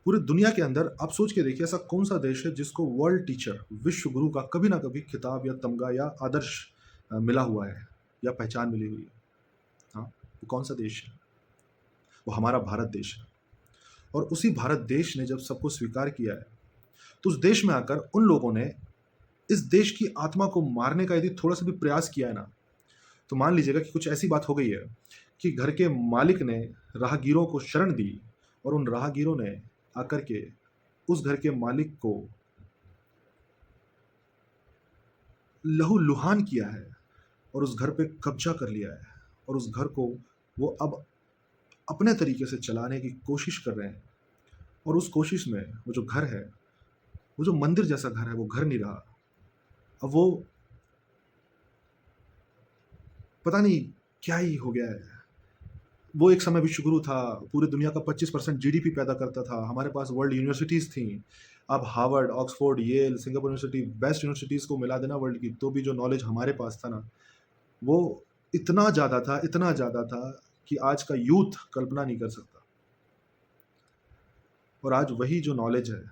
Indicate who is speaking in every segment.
Speaker 1: पूरी दुनिया के अंदर आप सोच के देखिए ऐसा कौन-सा देश है जिसको वर्ल्ड टीचर, विश्व गुरु का कभी ना कभी खिताब या तमगा या आदर्श मिला हुआ है या पहचान मिली हुई है। हाँ, वो कौन-सा देश है? वो हमारा भारत देश है। और उसी भारत देश ने जब सबको स्वीकार किया है, तो उस देश में आकर उन लोगों ने इस देश की आत्मा को मारने का यदि थोड़ा-सा भी प्रयास किया है ना, तो मान लीजिएगा कि कुछ ऐसी बात हो गई है कि घर के मालिक ने राहगीरों को शरण दी और उन राहगीरों ने आकर के उस घर के मालिक को लहूलुहान किया है और उस घर पे कब्ज़ा कर लिया है और उस घर को वो अब अपने तरीके से चलाने की कोशिश कर रहे हैं और उस कोशिश में वो जो घर है, वो जो मंदिर जैसा घर है, वो घर नहीं रहा। अब वो पता नहीं क्या ही हो गया है। वो एक समय विश्वगुरु था, पूरी दुनिया का 25% जीडीपी पैदा करता था, हमारे पास वर्ल्ड यूनिवर्सिटीज़ थीं। अब Harvard, Oxford, Yale, Singapore university best universities को मिला देना वर्ल्ड की, तो भी जो नॉलेज हमारे पास था ना, वो इतना ज़्यादा था कि आज का यूथ कल्पना नहीं कर सकता। और आज वही जो नॉलेज है,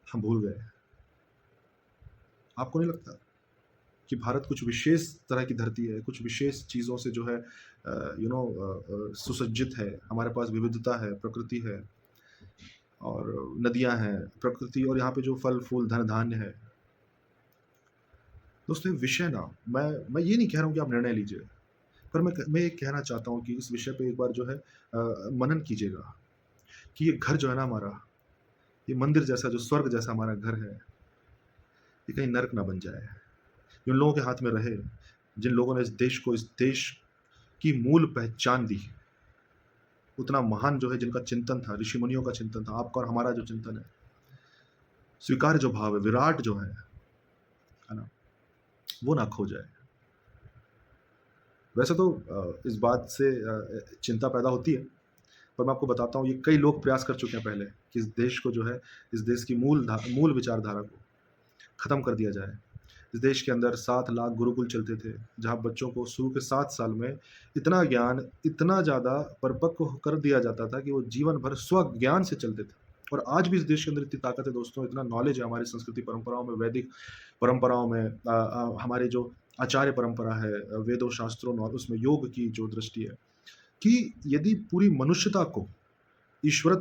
Speaker 1: हम भूल गए। आपको नहीं लगता कि भारत कुछ विशेष तरह की धरती है, कुछ विशेष चीज़ों से जो है सुसज्जित है, हमारे पास विविधता है, प्रकृति है और नदियाँ हैं, प्रकृति और यहाँ पे जो फल-फूल, धन-धान्य है। दोस्तों ये विषय ना मैं ये नहीं कह रहा हूँ कि आप निर्णय लीजिए, पर मैं ये कहना चाहता हूँ कि इस विषय पे एक बार जो है मनन कीजिएगा कि ये घर जो है ना हमारा, ये मंदिर जैसा जो स्वर्ग जैसा हमारा घर है, ये कहीं नर्क ना बन जाए। ये उन लोगों के हाथ में रहे, जिन लोगों ने इस देश की मूल पहचान दी। उतना महान जो है जिनका चिंतन था, ऋषि मुनियों का चिंतन था, आपका और हमारा जो चिंतन है, स्वीकार्य जो भाव है, विराट जो है ना? वो ना खो जाए। वैसे तो इस बात से चिंता पैदा होती है, पर मैं आपको बताता हूँ ये कई लोग प्रयास कर चुके हैं पहले कि इस देश को जो है, इस देश की मूल विचारधारा को खत्म कर दिया जाए। इस देश के अंदर 7 लाख गुरुकुल चलते थे, जहाँ बच्चों को शुरू के 7 साल में इतना ज्ञान, इतना ज़्यादा परिपक्व कर दिया जाता था कि वो जीवन भर स्वज्ञान से चलते थे। और आज भी इस देश के अंदर इतनी ताकत है दोस्तों, इतना नॉलेज है हमारी संस्कृति परंपराओं में, वैदिक परंपराओं में हमारे जो आचार्य परंपरा है, वेदों, शास्त्रों और उसमें योग की जो दृष्टि है, कि यदि पूरी मनुष्यता को ईश्वरत्व